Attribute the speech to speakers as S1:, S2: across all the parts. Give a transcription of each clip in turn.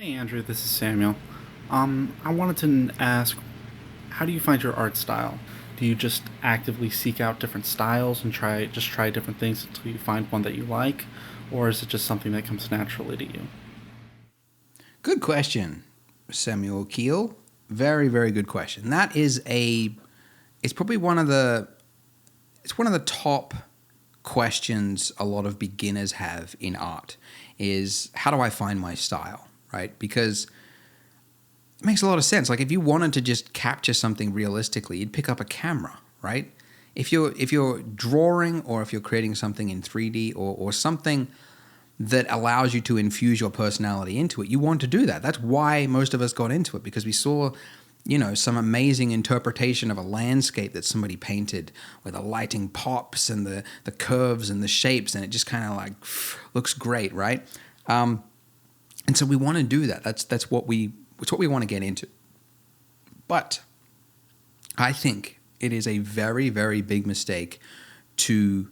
S1: Hey Andrew, this is Samuel. I wanted to ask, how do you find your art style? Do you just actively seek out different styles and try different things until you find one that you like, or is it just something that comes naturally to you?
S2: Good question, Samuel Keel. Very, very good question. It's probably one of the top questions a lot of beginners have in art is how do I find my style, right? Because it makes a lot of sense. Like if you wanted to just capture something realistically, you'd pick up a camera, right? If you're drawing or if you're creating something in 3D or something that allows you to infuse your personality into it, you want to do that. That's why most of us got into it, because we saw, some amazing interpretation of a landscape that somebody painted where the lighting pops and the curves and the shapes, and it just kind of like looks great, right? And so we want to do that. That's what we want to get into. But I think it is a very, very big mistake to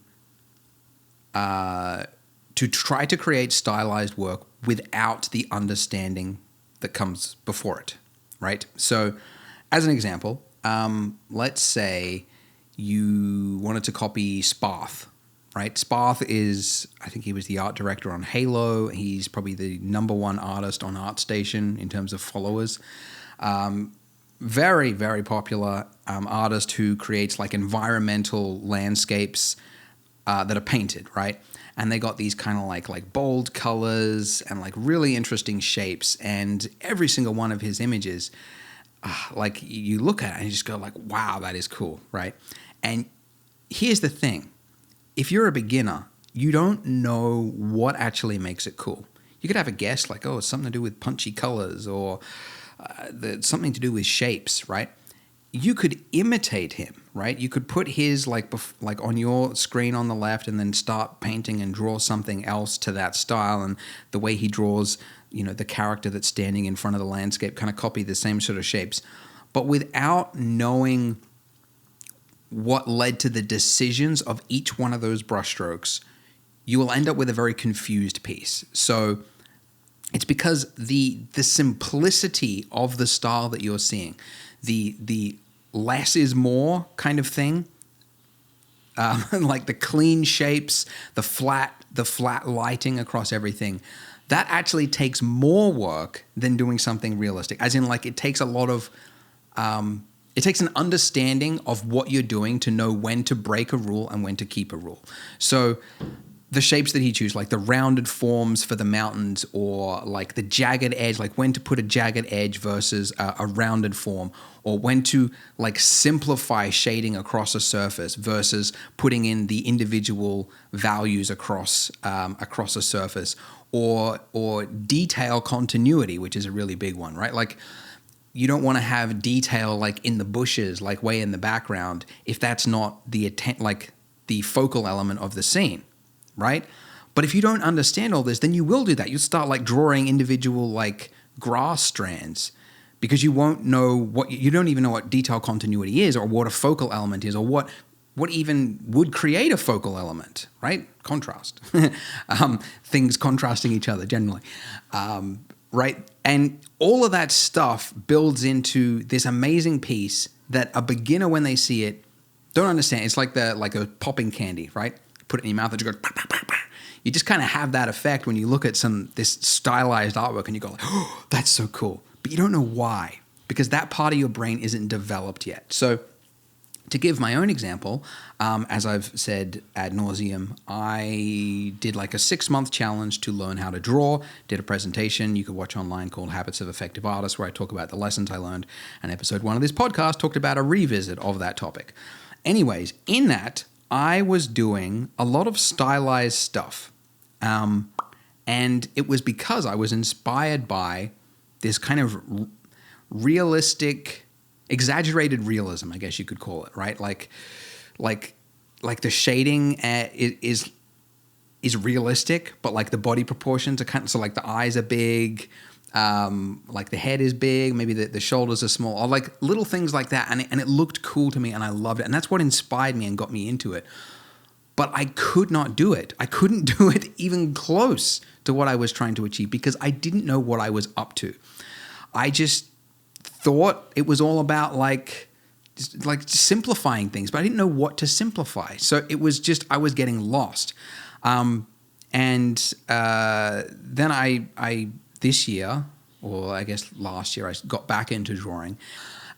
S2: to try to create stylized work without the understanding that comes before it, right? So, as an example, let's say you wanted to copy Sparth, right? Sparth is, I think he was the art director on Halo. He's probably the number one artist on ArtStation in terms of followers. Very, very popular artist who creates like environmental landscapes that are painted, right? And they got these kind of like bold colors and like really interesting shapes. And every single one of his images, like you look at it and you just go like, wow, that is cool, right? And here's the thing. If you're a beginner, you don't know what actually makes it cool. You could have a guess like, oh, it's something to do with punchy colors or something to do with shapes, right? You could imitate him, right? You could put his like on your screen on the left and then start painting and draw something else to that style, and the way he draws, the character that's standing in front of the landscape, kind of copy the same sort of shapes. But without knowing what led to the decisions of each one of those brushstrokes, you will end up with a very confused piece. So it's because the simplicity of the style that you're seeing, the less is more kind of thing, like the clean shapes, the flat lighting across everything, that actually takes more work than doing something realistic. As in, like it takes a lot of it takes an understanding of what you're doing to know when to break a rule and when to keep a rule. So the shapes that he chose, like the rounded forms for the mountains, or like the jagged edge, like when to put a jagged edge versus a rounded form, or when to like simplify shading across a surface versus putting in the individual values across a surface, or detail continuity, which is a really big one, right? Like you don't want to have detail like in the bushes, like way in the background, if that's not the focal element of the scene, right? But if you don't understand all this, then you will do that. You'll start like drawing individual like grass strands because you won't know you don't even know what detail continuity is, or what a focal element is, or what even would create a focal element, right? Contrast. Things contrasting each other generally. Right? And all of that stuff builds into this amazing piece that a beginner, when they see it, don't understand. It's like a popping candy, right? Put it in your mouth and you go, "Bah, bah, bah, bah." You just kind of have that effect when you look at this stylized artwork and you go, like, oh, that's so cool. But you don't know why, because that part of your brain isn't developed yet. So to give my own example, as I've said ad nauseum, I did like a 6-month challenge to learn how to draw, did a presentation you could watch online called Habits of Effective Artists, where I talk about the lessons I learned. And episode 1 of this podcast talked about a revisit of that topic. Anyways, in that, I was doing a lot of stylized stuff. And it was because I was inspired by this kind of realistic, exaggerated realism, I guess you could call it, right? Like the shading is realistic, but like the body proportions are kind of, so like the eyes are big, like the head is big, maybe the shoulders are small, or like little things like that, and it looked cool to me, and I loved it, and that's what inspired me and got me into it. but I could not do it. I couldn't do it even close to what I was trying to achieve because I didn't know what I was up to. I just thought it was all about like simplifying things, but I didn't know what to simplify. So it was just, I was getting lost. Then I this year, or I guess last year, I got back into drawing.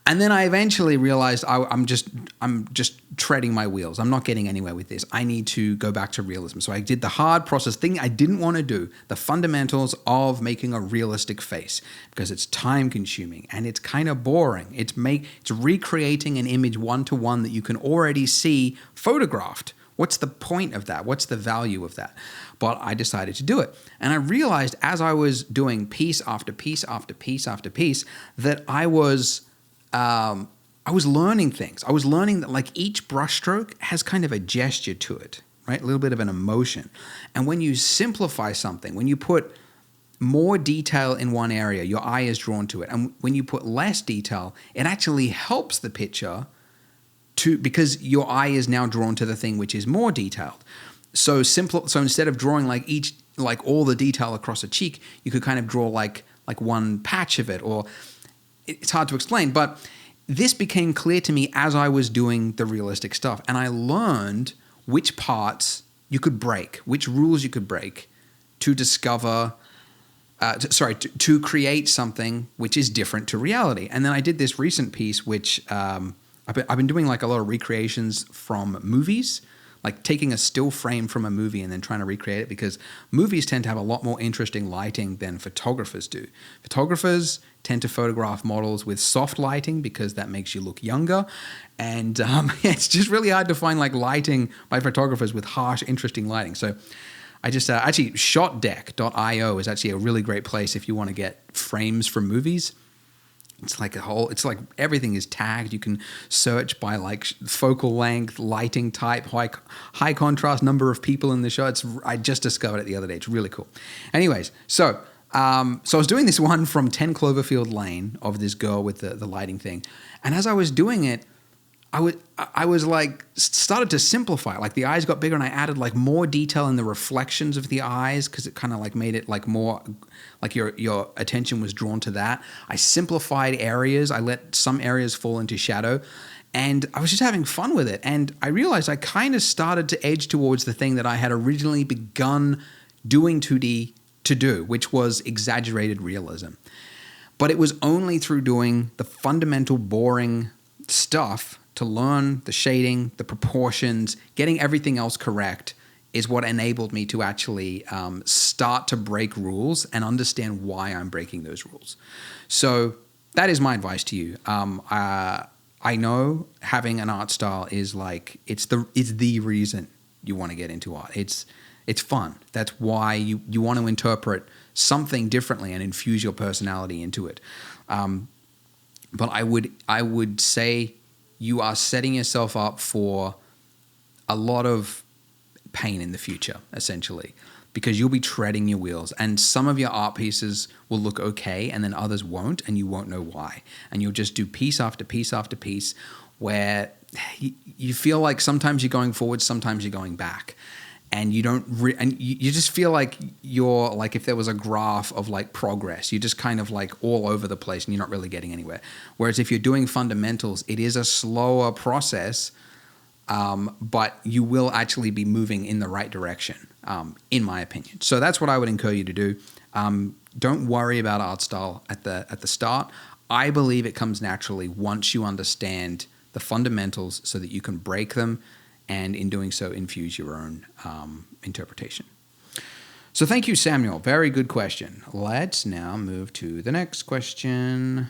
S2: And then I eventually realized I'm just treading my wheels. I'm not getting anywhere with this. I need to go back to realism. So I did the hard process thing I didn't want to do, the fundamentals of making a realistic face, because it's time consuming and it's kind of boring. It's recreating an image one-to-one that you can already see photographed. What's the point of that? What's the value of that? But I decided to do it. And I realized as I was doing piece after piece after piece after piece that I was learning things. I was learning that like each brushstroke has kind of a gesture to it, right? A little bit of an emotion. And when you simplify something, when you put more detail in one area, your eye is drawn to it. And when you put less detail, it actually helps the picture because your eye is now drawn to the thing which is more detailed. So instead of drawing like all the detail across a cheek, you could kind of draw like one patch of it, or it's hard to explain, but this became clear to me as I was doing the realistic stuff. And I learned which parts you could break, which rules you could break to discover, to create something which is different to reality. And then I did this recent piece, which I've been doing like a lot of recreations from movies, like taking a still frame from a movie and then trying to recreate it, because movies tend to have a lot more interesting lighting than photographers do. Photographers tend to photograph models with soft lighting because that makes you look younger. And it's just really hard to find like lighting by photographers with harsh, interesting lighting. So I just actually shotdeck.io is actually a really great place if you want to get frames from movies. It's like everything is tagged. You can search by like focal length, lighting type, high contrast, number of people in the shot. I just discovered it the other day. It's really cool. Anyways, so I was doing this one from 10 Cloverfield Lane of this girl with the lighting thing. And as I was doing it, I was like started to simplify. Like the eyes got bigger, and I added like more detail in the reflections of the eyes because it kind of like made it like more like your attention was drawn to that. I simplified areas. I let some areas fall into shadow, and I was just having fun with it. And I realized I kind of started to edge towards the thing that I had originally begun doing 2D to do, which was exaggerated realism. But it was only through doing the fundamental boring stuff to learn the shading, the proportions, getting everything else correct is what enabled me to actually start to break rules and understand why I'm breaking those rules. So that is my advice to you. I know having an art style is like, it's the reason you want to get into art. It's fun. That's why you want to interpret something differently and infuse your personality into it. But I would say you are setting yourself up for a lot of pain in the future, essentially, because you'll be treading your wheels, and some of your art pieces will look okay and then others won't, and you won't know why. And you'll just do piece after piece after piece where you feel like sometimes you're going forward, sometimes you're going back. And you don't, and you just feel like you're like, if there was a graph of like progress, you're just kind of like all over the place and you're not really getting anywhere. Whereas if you're doing fundamentals, it is a slower process, but you will actually be moving in the right direction, in my opinion. So that's what I would encourage you to do. Don't worry about art style at the start. I believe it comes naturally once you understand the fundamentals so that you can break them, and in doing so, infuse your own interpretation. So thank you, Samuel. Very good question. Let's now move to the next question.